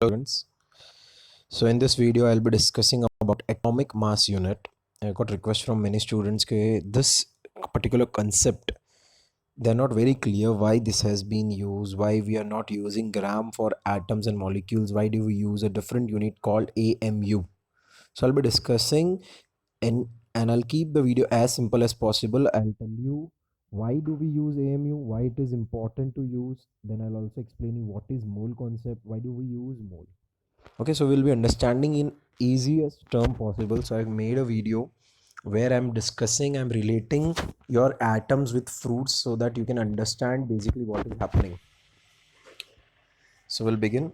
Students. So in this video, I'll be discussing about atomic mass unit. I got requests from many students that this particular concept, they're not very clear why this has been used, why we are not using gram for atoms and molecules, why do we use a different unit called AMU. So I'll be discussing and I'll keep the video as simple as possible. I'll tell you why do we use AMU, why it is important to use. Then I'll also explain you what is mole concept, why do we use mole. Okay, so we'll be understanding in easiest term possible. So I've made a video where I'm discussing, I'm relating your atoms with fruits so that you can understand basically what is happening. So we'll begin.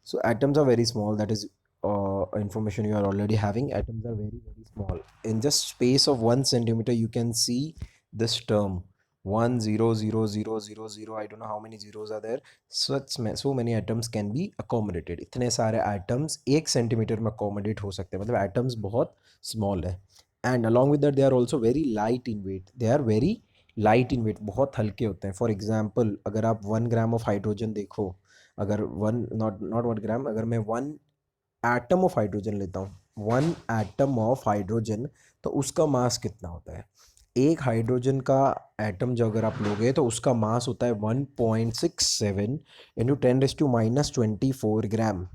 So atoms are very small. That is information you are already having. Atoms are very small. In just space of 1 centimeter, you can see this term 1 0 0 0 0 0. I don't know how many zeros are there. So many atoms can be accommodated. इतने सारे atoms 1 centimetre में accommodate हो सकते हैं. मतलब atoms बहुत small है. And along with that, they are also very light in weight. They are very light in weight. बहुत हल्के होते हैं. For example, अगर आप 1 ग्राम of hydrogen देखो, अगर वन नॉट 1 ग्राम, अगर मैं 1 एटम ऑफ हाइड्रोजन लेता हूँ, 1 एटम ऑफ हाइड्रोजन, तो उसका मास कितना होता है? एक हाइड्रोजन का एटम जो अगर आप लोगे तो उसका मास होता है 1.67 into 10⁻⁻24 gram.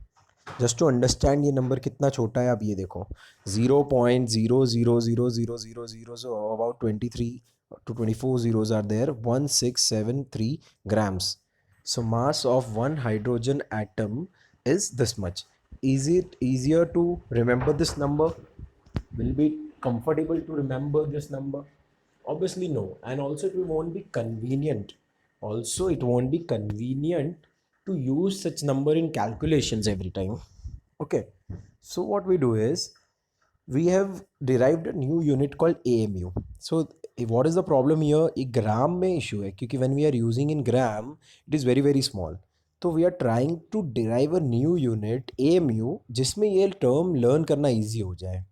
Just to understand ये नंबर कितना छोटा है, आप ये देखो 0.000000, so about 23 to 24 zeros are there. 1673 grams. So mass of one hydrogen atom is this much. Is it easier to remember this number? Will be comfortable to remember this number? Obviously no. And also it won't be convenient. Also it won't be convenient to use such number in calculations every time. Okay, so what we do is we have derived a new unit called AMU. So what is the problem here? एक ग्राम में issue है क्योंकि when we are using in gram it is very small. तो we are trying to derive a new unit AMU जिसमें ये term learn करना easy हो जाए.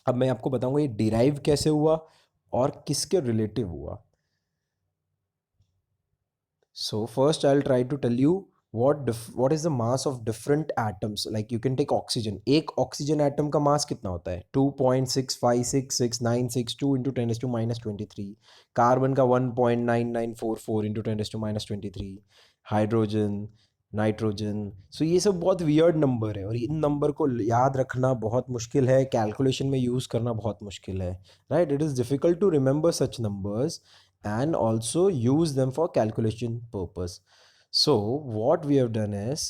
अब मैं आपको बताऊंगा ये derive कैसे हुआ और किसके relative हुआ. So first I'll try to tell you what is the mass of different atoms. Like you can take oxygen. एक ऑक्सीजन एटम का मास कितना होता है? 2.656696 इंटू 10⁻⁻23. कार्बन का 1.9944 इंटू 10⁻⁻23. Hydrogen, nitrogen. सो ये सब बहुत वियर्ड नंबर है और इन नंबर को याद रखना बहुत मुश्किल है, कैलकुलेशन में यूज़ करना बहुत मुश्किल है. Right, it is difficult to remember such numbers and also use them for calculation purpose. So what we have done is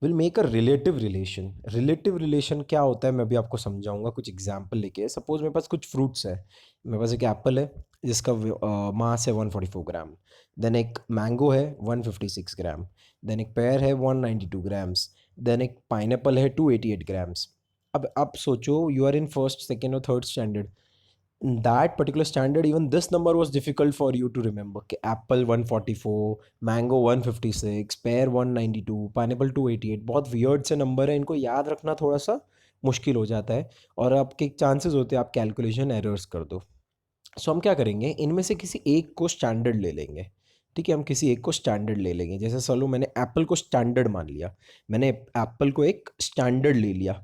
we'll make a relative relation. Relative relation क्या होता है मैं अभी आपको समझाऊंगा कुछ एग्जाम्पल लेके. सपोज मेरे पास कुछ फ्रूट्स है, मेरे पास एक एप्पल है जिसका मास है 144 ग्राम. देन एक मैंगो है 156 ग्राम. देन एक पेयर है 192 ग्राम्स. देन एक पाइनएप्पल है 288 ग्राम्स. अब आप सोचो, you are in first second और third standard. In that particular standard, even this number was difficult for you to remember. कि apple 144, mango 156, pear 192, pineapple 288. बहुत weird से नंबर है, इनको याद रखना थोड़ा सा मुश्किल हो जाता है और आपके चांसेस होते हैं आप कैलकुलेशन एरर्स कर दो. सो हम क्या करेंगे, इनमें से किसी एक को स्टैंडर्ड ले लेंगे. ठीक है, हम किसी एक को स्टैंडर्ड ले लेंगे. जैसे चलो मैंने एप्पल को स्टैंडर्ड मान लिया, मैंने एप्पल को एक स्टैंडर्ड ले लिया.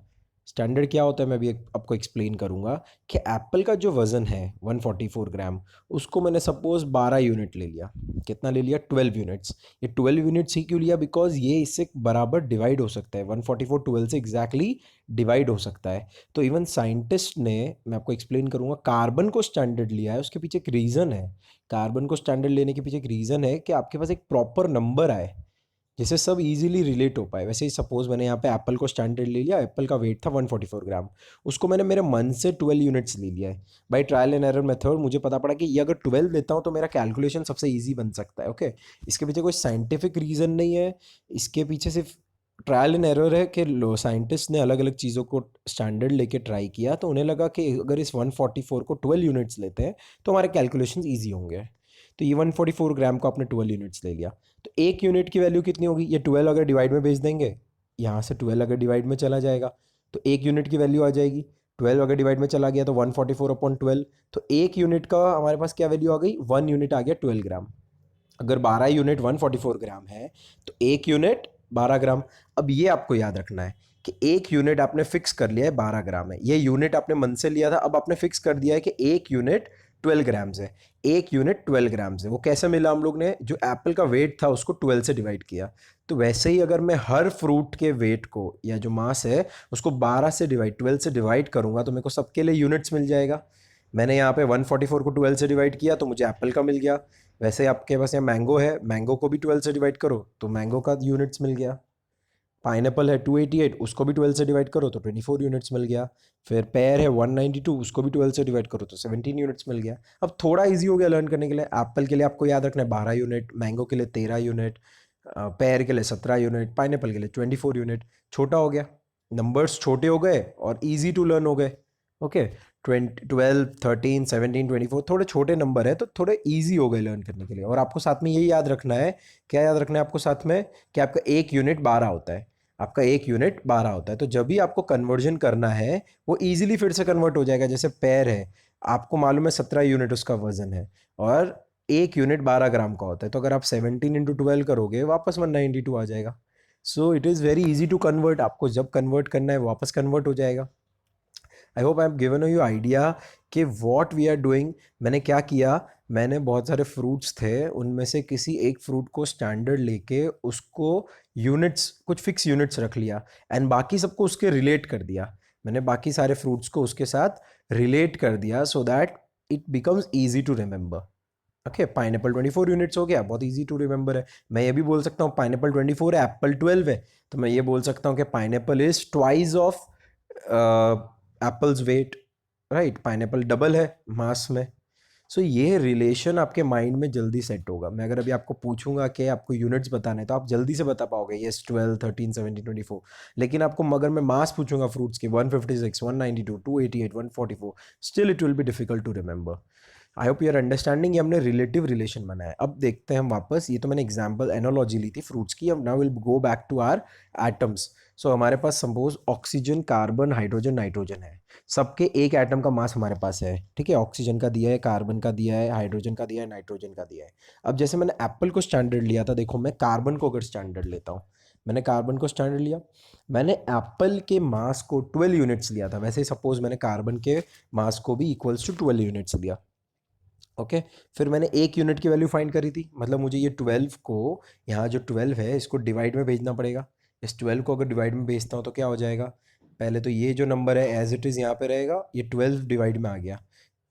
स्टैंडर्ड क्या होता है मैं अभी आपको एक्सप्लेन करूंगा कि एप्पल का जो वज़न है 144 ग्राम, उसको मैंने सपोज 12 यूनिट ले लिया. कितना ले लिया? 12 यूनिट्स. ये 12 यूनिट्स ही क्यों लिया? बिकॉज ये इससे बराबर डिवाइड हो सकता है. 144 12 से एग्जैक्टली डिवाइड हो सकता है. तो इवन साइंटिस्ट ने, मैं आपको एक्सप्लेन करूंगा, कार्बन को स्टैंडर्ड लिया है. उसके पीछे एक रीज़न है. कार्बन को स्टैंडर्ड लेने के पीछे एक रीज़न है कि आपके पास एक प्रॉपर नंबर आए जिससे सब इजीली रिलेट हो पाए. वैसे ही सपोज मैंने यहाँ पे एप्पल को स्टैंडर्ड ले लिया. एप्पल का वेट था 144 ग्राम. उसको मैंने मेरे मन से 12 यूनिट्स ले लिया है. By trial and error method मुझे पता पड़ा कि ये अगर 12 लेता हूँ तो मेरा कैलकुलेशन सबसे ईजी बन सकता है. ओके, इसके पीछे कोई साइंटिफिक रीज़न नहीं है. इसके पीछे सिर्फ ट्रायल एंड एरर है कि साइंटिस्ट ने अलग अलग चीज़ों को स्टैंडर्ड लेके ट्राई किया तो उन्हें लगा कि अगर इस 144 को 12 यूनिट्स लेते हैं तो हमारे कैलकुलेशन ईजी होंगे. तो ये 144 ग्राम को आपने 12 यूनिट्स ले लिया. तो एक यूनिट की वैल्यू कितनी होगी? ये 12 अगर डिवाइड में भेज देंगे, यहाँ से 12 अगर डिवाइड में चला जाएगा तो एक यूनिट की वैल्यू आ जाएगी. 12 अगर डिवाइड में चला गया तो 144/12. तो एक यूनिट का हमारे पास क्या वैल्यू आ गई? 1 यूनिट आ गया 12 ग्राम. अगर 12 यूनिट 144 ग्राम है तो एक यूनिट 12 ग्राम। अब ये आपको याद रखना है कि एक यूनिट आपने फिक्स कर लिया है 12 ग्राम है, ये यूनिट आपने मन से लिया था, अब आपने फिक्स कर दिया है कि एक यूनिट 12 ग्राम्स है, एक यूनिट 12 ग्राम्स है। वो कैसे मिला, हम लोग ने जो एप्पल का वेट था उसको 12 से डिवाइड किया। तो वैसे ही अगर मैं हर फ्रूट के वेट को या जो मास है उसको 12 से डिवाइड करूंगा तो मेरे को सबके लिए यूनिट्स मिल जाएगा। मैंने यहाँ पे 144 को 12 से डिवाइड किया तो मुझे एप्पल का मिल गया। वैसे ही आपके पास यहाँ मैंगो है, मैंगो को भी 12 से डिवाइड करो तो मैंगो का यूनिट्स मिल गया। पाइनएप्पल है 288, उसको भी 12 से डिवाइड करो तो 24 यूनिट्स मिल गया। फिर पेयर है 192, उसको भी 12 से डिवाइड करो तो 17 यूनिट्स मिल गया। अब थोड़ा इजी हो गया लर्न करने के लिए। एप्पल के लिए आपको याद रखना है 12 यूनिट, मैंगो के लिए 13 यूनिट, पेयर के लिए 17 यूनिट, पाइनएप्पल के लिए 24 यूनिट। छोटा हो गया, नंबर्स छोटे हो गए और ईजी टू लर्न हो गए। ओके, 12 13 17 24 थोड़े छोटे नंबर है तो थोड़े ईजी हो गए लर्न करने के लिए। और आपको साथ में यही याद रखना है, क्या याद रखना है आपको साथ में, कि आपका एक यूनिट 12 होता है। आपका एक यूनिट 12 होता है, तो जब भी आपको कन्वर्जन करना है वो इजीली फिर से कन्वर्ट हो जाएगा। जैसे पैर है, आपको मालूम है 17 यूनिट उसका वजन है और एक यूनिट 12 ग्राम का होता है, तो अगर आप 17 × 12 करोगे वापस 192 आ जाएगा। So it is very easy to convert, आपको जब कन्वर्ट करना है वापस कन्वर्ट हो जाएगा। I hope I have given you idea कि वॉट वी आर डूइंग। मैंने क्या किया, मैंने बहुत सारे फ्रूट्स थे, उनमें से किसी एक फ्रूट को स्टैंडर्ड लेके उसको यूनिट्स, कुछ फिक्स यूनिट्स रख लिया एंड बाकी सबको उसके रिलेट कर दिया। मैंने बाकी सारे फ्रूट्स को उसके साथ रिलेट कर दिया so that it becomes easy to remember. Okay, pineapple 24 units हो गया, बहुत इजी टू रिमेंबर है। मैं ये भी बोल सकता हूँ पाइनएप्पल 24 है, एप्पल 12 है, तो मैं ये बोल सकता हूँ कि pineapple is twice of apples weight, right. Pineapple double है मास में। सो ये रिलेशन आपके माइंड में जल्दी सेट होगा। मैं अगर अभी आपको पूछूंगा कि आपको यूनिट्स बताने तो आप जल्दी से बता पाओगे, यस 12 13 17 24। लेकिन आपको मगर मैं मास पूछूंगा फ्रूट्स के 156 192 288 144, still it will be difficult to remember. I hope your understanding. ये हमने रिलेटिव रिलेशन बनाया। अब देखते हैं हम वापस, ये तो मैंने एग्जाम्पल एनोलॉजी ली थी फ्रूट्स की। अब now will go back to our atoms. So हमारे पास suppose oxygen, carbon, hydrogen, nitrogen है। सबके एक एटम का मास हमारे पास है, ठीक है। ऑक्सीजन का दिया है, कार्बन का दिया है, हाइड्रोजन का दिया है, नाइट्रोजन का दिया है। अब जैसे मैंने एप्पल को स्टैंडर्ड लिया था, देखो मैं कार्बन को अगर स्टैंडर्ड लेता हूँ, मैंने कार्बन को स्टैंडर्ड लिया, मैंने एप्पल के मास को 12 यूनिट्स लिया था, वैसे ही सपोज मैंने कार्बन के मास को भी इक्वल्स टू 12 यूनिट्स लिया। ओके, फिर मैंने एक यूनिट की वैल्यू फाइंड करी थी, मतलब मुझे ये 12 को, यहाँ जो 12 है इसको डिवाइड में भेजना पड़ेगा। इस 12 को अगर डिवाइड में भेजता हूँ तो क्या हो जाएगा, पहले तो ये जो नंबर है एज इट इज़ यहाँ पे रहेगा, ये 12 डिवाइड में आ गया।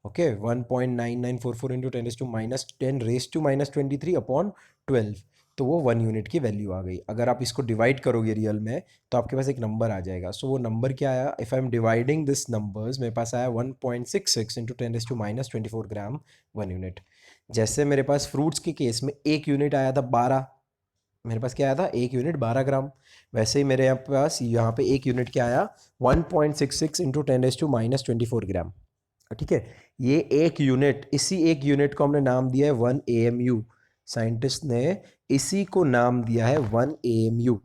ओके, 1.9944 इंटू 10⁻10⁻23 अपॉन 12, तो वो 1 यूनिट की वैल्यू आ गई। अगर आप इसको डिवाइड करोगे रियल में तो आपके पास एक नंबर आ जाएगा। सो वो नंबर क्या आया, if I am dividing this numbers, मेरे पास आया 1.66 इंटू 10⁻24 ग्राम 1 यूनिट। जैसे मेरे पास फ्रूट्स के केस में एक यूनिट आया था 12, मेरे पास क्या आया था, एक यूनिट 12 ग्राम। वैसे ही मेरे यहाँ पे एक यूनिट क्या आया, 1.66 इंटू 10⁻24 ग्राम। ठीक है, ये एक यूनिट, इसी एक यूनिट को हमने नाम दिया है 1 AMU। साइंटिस्ट ने इसी को नाम दिया है 1 AMU।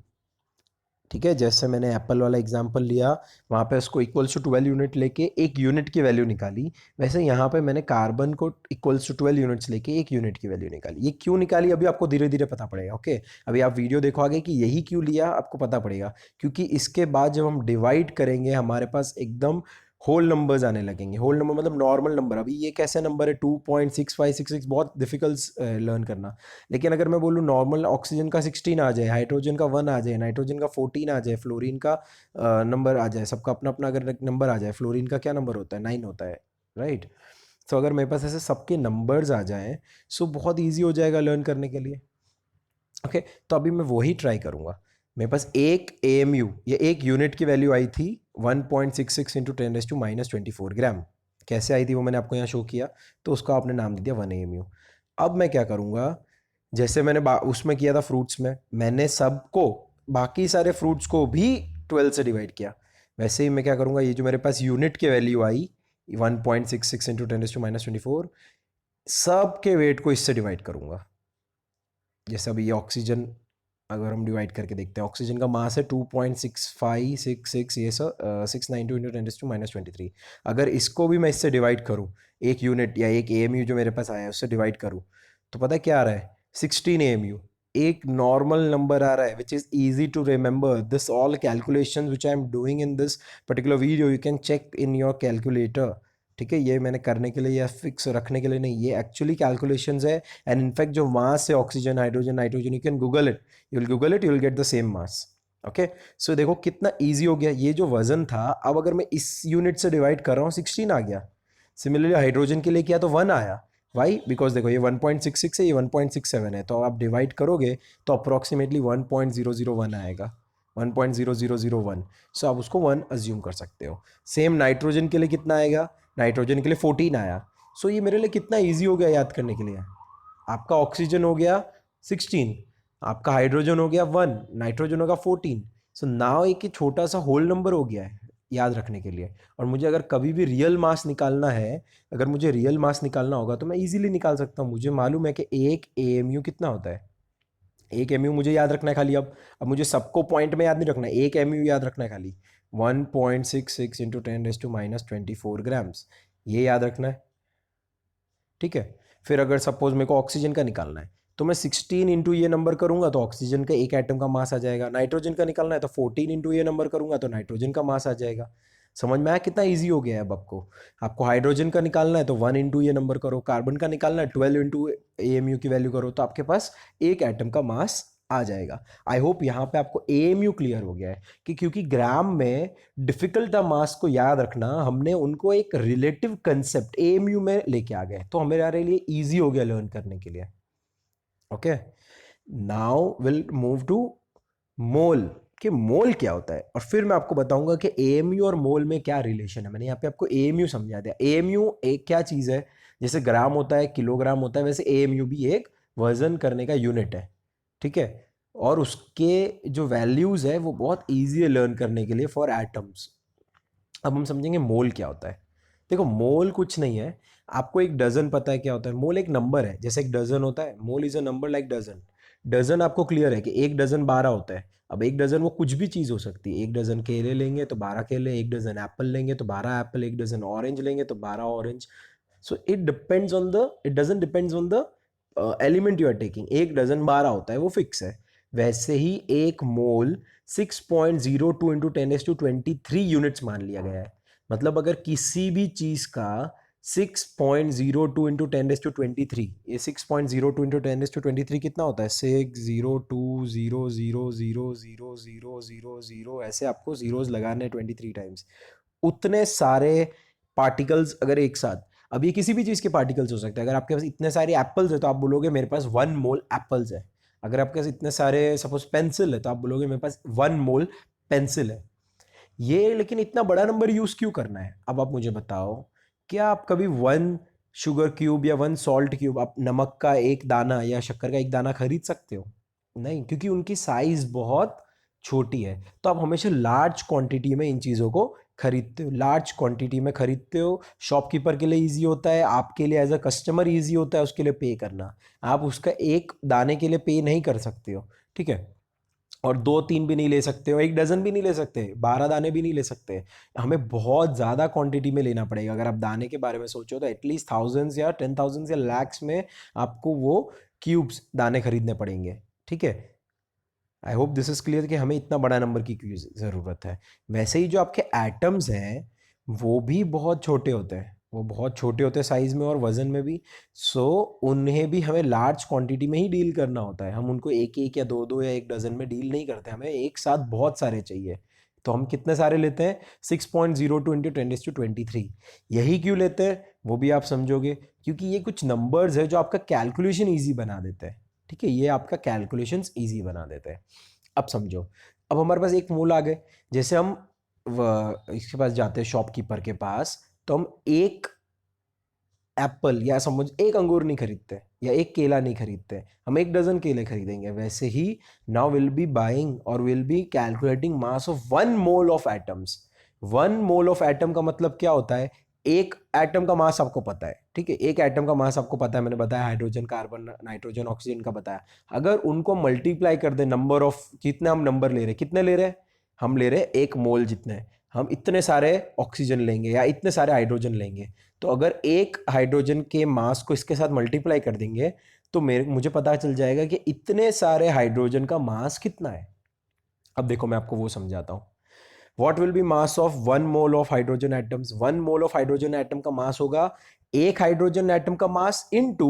ठीक है, जैसे मैंने एप्पल वाला एग्जांपल लिया, वहाँ पे उसको इक्वल्स टू 12 यूनिट लेके एक यूनिट की वैल्यू निकाली, वैसे यहाँ पे मैंने कार्बन को इक्वल्स टू 12 यूनिट्स लेके एक यूनिट की वैल्यू निकाली। ये क्यों निकाली अभी आपको धीरे धीरे पता पड़ेगा। ओके, अभी आप वीडियो देखो आगे कि यही क्यों लिया आपको पता पड़ेगा, क्योंकि इसके बाद जब हम डिवाइड करेंगे हमारे पास एकदम होल नंबर्स आने लगेंगे। होल नंबर मतलब नॉर्मल नंबर। अभी ये कैसे नंबर है 2.6566, बहुत डिफिकल्ट लर्न करना। लेकिन अगर मैं बोलूँ नॉर्मल ऑक्सीजन का 16 आ जाए, हाइड्रोजन का 1 आ जाए, नाइट्रोजन का 14 आ जाए, फ्लोरीन का नंबर आ जाए, सबका अपना अपना अगर नंबर आ जाए, फ्लोरीन का क्या नंबर होता है, 9 होता है, राइट। तो अगर मेरे पास ऐसे सबके नंबर्स आ जाएं सो बहुत ईजी हो जाएगा लर्न करने के लिए। ओके, तो अभी मैं वही ट्राई करूँगा। मेरे पास एक AMU, ये एक यूनिट की वैल्यू आई थी 1.66 इंटू 10⁻24 ग्राम। कैसे आई थी वो मैंने आपको यहाँ शो किया, तो उसका आपने नाम दे दिया 1 AMU। अब मैं क्या करूँगा, जैसे मैंने उसमें किया था फ्रूट्स में, मैंने सबको, बाकी सारे फ्रूट्स को भी 12 से डिवाइड किया, वैसे ही मैं क्या करूँगा, ये जो मेरे पास यूनिट की वैल्यू आई 1.66 इंटू 10⁻24, सब के वेट को इससे डिवाइड करूँगा। जैसे अभी ये ऑक्सीजन अगर हम डिवाइड करके देखते हैं, ऑक्सीजन का मास है 2.6566, ये सर 692 इंटू 10⁻23। अगर इसको भी मैं इससे डिवाइड करूँ, एक यूनिट या एक AMU जो मेरे पास आया है उससे डिवाइड करूँ, तो पता है क्या आ रहा है, 16 AMU। एक नॉर्मल नंबर आ रहा है which is easy to remember. This all calculation which I am doing in this particular video you can check in your calculator. ठीक है, ये मैंने करने के लिए या फिक्स रखने के लिए नहीं, ये एक्चुअली कैलकुलेशंस है. एंड इनफैक्ट जो मास है oxygen hydrogen nitrogen, you can Google it, you will Google it, you will get the same mass. Okay, so देखो कितना ईजी हो गया. ये जो वजन था, अब अगर मैं इस यूनिट से डिवाइड कर रहा हूँ 16 आ गया. सिमिलरली हाइड्रोजन के लिए किया तो 1 आया. वाई? बिकॉज देखो ये 1.66 है, ये 1.67 है, तो आप डिवाइड करोगे तो अप्रॉक्सीमेटली 1.001 आएगा, 1.0001. सो आप उसको 1 अज्यूम कर सकते हो. सेम नाइट्रोजन के लिए कितना आएगा? नाइट्रोजन के लिए 14 आया. सो ये मेरे लिए कितना ईजी हो गया याद करने के लिए. आपका ऑक्सीजन हो गया 16, आपका हाइड्रोजन हो गया 1, नाइट्रोजन होगा 14. सो नाउ एक छोटा सा होल नंबर हो गया है याद रखने के लिए. और मुझे अगर कभी भी रियल मास निकालना है, अगर मुझे रियल मास निकालना होगा तो मैं इजीली निकाल सकता हूँ. मुझे मालूम है कि एक एएमयू कितना होता है. एक एमयू मुझे याद रखना है खाली. अब मुझे सबको पॉइंट में याद नहीं रखना है, एक एमयू याद रखना है खाली. 1.66 इंटू 10⁻⁻⁴ ग्राम्स, ये याद रखना है. ठीक है, फिर अगर सपोज मेरे को ऑक्सीजन का निकालना है तो मैं 16 इंटू ये नंबर करूंगा तो ऑक्सीजन का एक एटम का मास आ जाएगा. नाइट्रोजन का निकालना है तो 14 इंटू ये नंबर करूंगा तो नाइट्रोजन का मास आ जाएगा. समझ में आया कितना इजी हो गया है अब आपको. आपको हाइड्रोजन का निकालना है तो 1 इंटू ये नंबर करो, कार्बन का निकालना है 12 इंटू एएमयू की वैल्यू करो, तो आपके पास एक एटम का मास आ जाएगा. आई होप यहाँ पे आपको एएमयू क्लियर हो गया है कि क्योंकि ग्राम में डिफिकल्ट था मास को याद रखना, हमने उनको एक रिलेटिव कंसेप्ट एएमयू में लेके आ गए, तो हमारे लिए इजी हो गया लर्न करने के लिए. Okay, now will move to mole, कि मोल क्या होता है, और फिर मैं आपको बताऊंगा कि एएमयू और मोल में क्या रिलेशन है. मैंने यहाँ पे आपको एएमयू समझा दिया. एएमयू एक क्या चीज है, जैसे ग्राम होता है, किलोग्राम होता है, वैसे एएमयू भी एक वजन करने का यूनिट है. ठीक है, और उसके जो वैल्यूज है वो बहुत ईजी है लर्न करने के लिए फॉर एटम्स. अब हम समझेंगे मोल क्या होता है. देखो मोल कुछ नहीं है, आपको एक डजन पता है क्या होता है. मोल एक नंबर है, जैसे एक डजन होता है, mole is a number like dozen. Dozen आपको क्लियर है कि एक डजन 12 होता है. अब एक डजन वो कुछ भी चीज हो सकती है. एक डजन केले लेंगे तो 12 केले, एक डजन एप्पल लेंगे तो 12 एप्पल, एक डजन ऑरेंज लेंगे तो 12 orange. So it depends on the, it doesn't depends on the element you are taking. एक डजन 12 होता है, वो फिक्स है. वैसे ही एक मोल 6.02 इंटू 10⁻23 यूनिट्स मान लिया गया है. मतलब अगर किसी भी चीज का 6.02 इंटू 10⁻23, ये 6.02 इंटू 10⁻23 कितना होता है? 60200000000, ऐसे आपको जीरोस लगाने 23 टाइम्स. उतने सारे पार्टिकल्स अगर एक साथ, अब ये किसी भी चीज के पार्टिकल्स हो सकते हैं. अगर आपके पास इतने सारे एप्पल्स है तो आप बोलोगे मेरे पास 1 मोल एप्पल्स है. अगर आपके पास इतने सारे सपोज पेंसिल है तो आप बोलोगे मेरे पास 1 मोल पेंसिल है. ये लेकिन इतना बड़ा नंबर यूज क्यों करना है? अब आप मुझे बताओ, क्या आप कभी 1 शुगर क्यूब या 1 सॉल्ट क्यूब, आप नमक का एक दाना या शक्कर का एक दाना खरीद सकते हो? नहीं, क्योंकि उनकी साइज बहुत छोटी है. तो आप हमेशा लार्ज क्वांटिटी में इन चीज़ों को खरीदते हो, लार्ज क्वांटिटी में खरीदते हो. शॉपकीपर के लिए इजी होता है, आपके लिए एज अ कस्टमर इजी होता है उसके लिए पे करना. आप उसका एक दाने के लिए पे नहीं कर सकते हो. ठीक है, और 2-3 भी नहीं ले सकते हो, एक डजन भी नहीं ले सकते, 12 दाने भी नहीं ले सकते. हमें बहुत ज़्यादा क्वांटिटी में लेना पड़ेगा. अगर आप दाने के बारे में सोचो तो एटलीस्ट थाउजेंड्स या 10,000 या लैक्स में आपको वो क्यूब्स दाने खरीदने पड़ेंगे. ठीक है, I hope this is clear कि हमें इतना बड़ा नंबर की क्यों ज़रूरत है. वैसे ही जो आपके एटम्स हैं वो भी बहुत छोटे होते हैं, वो बहुत छोटे होते हैं साइज में और वजन में भी. सो उन्हें भी हमें लार्ज क्वांटिटी में ही डील करना होता है. हम उनको एक एक या दो दो या एक डजन में डील नहीं करते, हमें एक साथ बहुत सारे चाहिए. तो हम कितने सारे लेते हैं? 6.02 इंटू 10⁻23. यही क्यों लेते हैं वो भी आप समझोगे, क्योंकि ये कुछ नंबर्स है जो आपका कैलकुलेशन ईजी बना देते हैं. ठीक है, ये आपका कैलकुलेशंस इजी बना देते हैं. अब समझो, अब हमारे पास एक मूल आ गए. जैसे हम इसके पास जाते हैं शॉपकीपर के पास, तो हम एक एप्पल या समझ एक अंगूर नहीं खरीदते या एक केला नहीं खरीदते, हम एक डजन केले खरीदेंगे. वैसे ही नाउ विल बी बाइंग और will be calculating mass of 1 mole of atoms. 1 mole of atom का मतलब क्या होता है? एक एटम का मास आपको पता है. ठीक है, एक एटम का मास आपको पता है, मैंने बताया हाइड्रोजन कार्बन नाइट्रोजन ऑक्सीजन का बताया. अगर उनको मल्टीप्लाई कर दे नंबर ऑफ, कितने हम नंबर ले रहे, कितने ले रहे हैं? हम ले रहे हैं 1 मोल जितने. हम इतने सारे ऑक्सीजन लेंगे या इतने सारे हाइड्रोजन लेंगे, तो अगर एक हाइड्रोजन के मास को इसके साथ मल्टीप्लाई कर देंगे तो मुझे पता चल जाएगा कि इतने सारे हाइड्रोजन का मास कितना है। अब देखो मैं आपको वो समझाता हूँ। What will be mass of 1 mole of hydrogen atoms? 1 mole of hydrogen atom का मास होगा एक हाइड्रोजन एटम का मास इनटू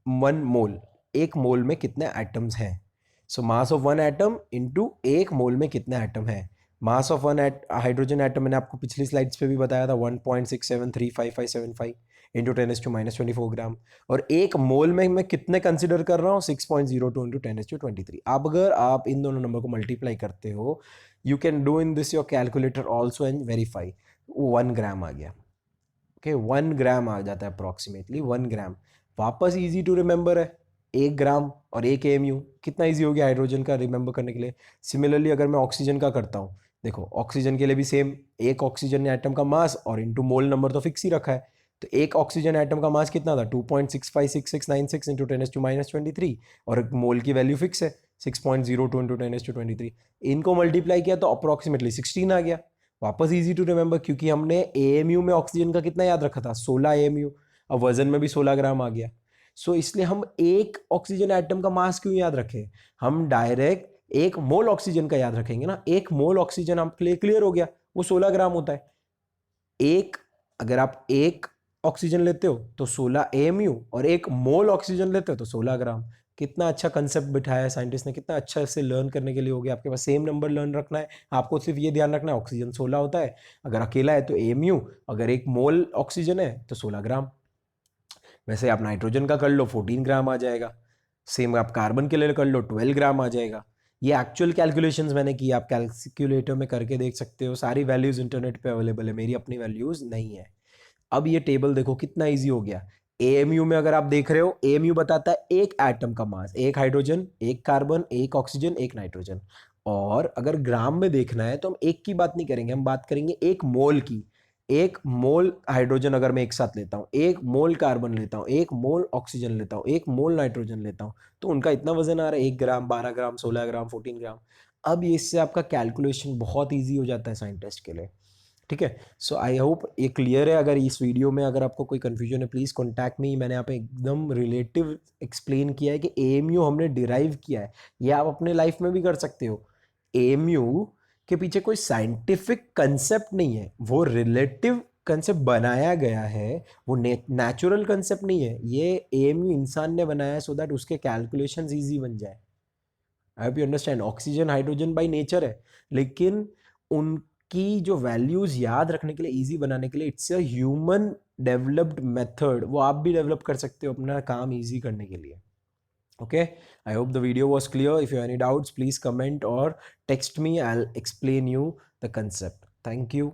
1 मोल। एक मोल में कितने एटम्स हैं? So mass of one atom into एक मोल में कितने एटम हैं? Mass of one hydrogen atom मैंने आपको पिछली स्लाइड्स पे भी बताया था 1.67355575 इंटू 10⁻⁴ ग्राम। और एक मोल में मैं कितने कंसिडर कर रहा हूँ? 6.02 इंटू 10⁻23। अब अगर आप इन दोनों नंबर को मल्टीप्लाई करते हो, you can do in this your calculator also and verify. 1 ग्राम आ गया। ओके 1 ग्राम आ जाता है अप्रॉक्सीमेटली 1 ग्राम। वापस इजी टू रिमेंबर है 1 ग्राम और 1 AMU। कितना इजी हो गया हाइड्रोजन का रिमेंबर करने के लिए। सिमिलरली अगर मैं ऑक्सीजन का करता हूँ, देखो ऑक्सीजन के लिए भी सेम, एक ऑक्सीजन एटम का मास और इनटू मोल नंबर तो फिक्स ही रखा है। तो एक ऑक्सीजन एटम का मास कितना था? 2.656696 इंटू 10⁻⁻23 और एक मोल की वैल्यू फिक्स है 6.02 इंटू 10⁻23। इनको मल्टीप्लाई किया तो अप्रॉक्सीमेटली 16 आ गया। वापस इजी टू रिमेंबर क्योंकि हमने एएमयू में ऑक्सीजन का कितना याद रखा था? 16 एएमयू। अब वजन में भी 16 ग्राम आ गया। सो इसलिए हम एक ऑक्सीजन एटम का मास क्यों याद रखें? हम डायरेक्ट एक मोल ऑक्सीजन का याद रखेंगे ना। एक मोल ऑक्सीजन आपके लिए क्लियर हो गया, वो 16 ग्राम होता है। एक अगर आप एक ऑक्सीजन लेते हो तो 16 एएमयू और एक मोल ऑक्सीजन लेते हो तो 16 ग्राम। कितना अच्छा कंसेप्ट बिठाया है साइंटिस्ट ने, कितना अच्छा इससे लर्न करने के लिए हो गया। आपके पास सेम नंबर लर्न रखना है, आपको सिर्फ ये ध्यान रखना है ऑक्सीजन 16 होता है, अगर अकेला है तो एएमयू, अगर एक मोल ऑक्सीजन है तो 16 ग्राम। वैसे आप नाइट्रोजन का कर लो 14 ग्राम आ जाएगा। सेम आप कार्बन के लिए कर लो 12 ग्राम आ जाएगा। ये एक्चुअल कैलकुलेशंस मैंने की, आप कैलकुलेटर में करके देख सकते हो। सारी वैल्यूज इंटरनेट पे अवेलेबल है, मेरी अपनी वैल्यूज नहीं है। अब ये टेबल देखो कितना इजी हो गया। एएमयू में अगर आप देख रहे हो, एएमयू बताता है एक एटम का मास, एक हाइड्रोजन, एक कार्बन, एक ऑक्सीजन, एक नाइट्रोजन। और अगर ग्राम में देखना है तो हम एक की बात नहीं करेंगे, हम बात करेंगे एक मोल की। एक मोल हाइड्रोजन अगर मैं एक साथ लेता हूँ, एक मोल कार्बन लेता हूँ, एक मोल ऑक्सीजन लेता हूँ, एक मोल नाइट्रोजन लेता हूँ, तो उनका इतना वजन आ रहा है 1 ग्राम, 12 ग्राम, 16 ग्राम, 14 ग्राम। अब इससे आपका कैलकुलेशन बहुत ईजी हो जाता है साइंटिस्ट के लिए। ठीक है। सो आई होप ये क्लियर है। अगर इस वीडियो में अगर आपको कोई कंफ्यूजन है प्लीज़ कॉन्टैक्ट मी। मैंने यहाँ पे एकदम रिलेटिव एक्सप्लेन किया है कि एएमयू हमने डिराइव किया है, ये आप अपने लाइफ में भी कर सकते हो। एएमयू के पीछे कोई साइंटिफिक कंसेप्ट नहीं है, वो रिलेटिव कंसेप्ट बनाया गया है, वो नेचुरल कंसेप्ट नहीं है। ये एएमयू इंसान ने बनाया है सो दैट उसके कैलकुलेशंस इजी बन जाए। I hope you understand. Oxygen hydrogen by nature है, लेकिन उनकी जो वैल्यूज याद रखने के लिए, इजी बनाने के लिए, it's a human developed method. वो आप भी डेवलप कर सकते हो अपना काम इजी करने के लिए। Okay, I hope the video was clear. If you any doubts please comment और text me, I will explain you the concept. Thank you.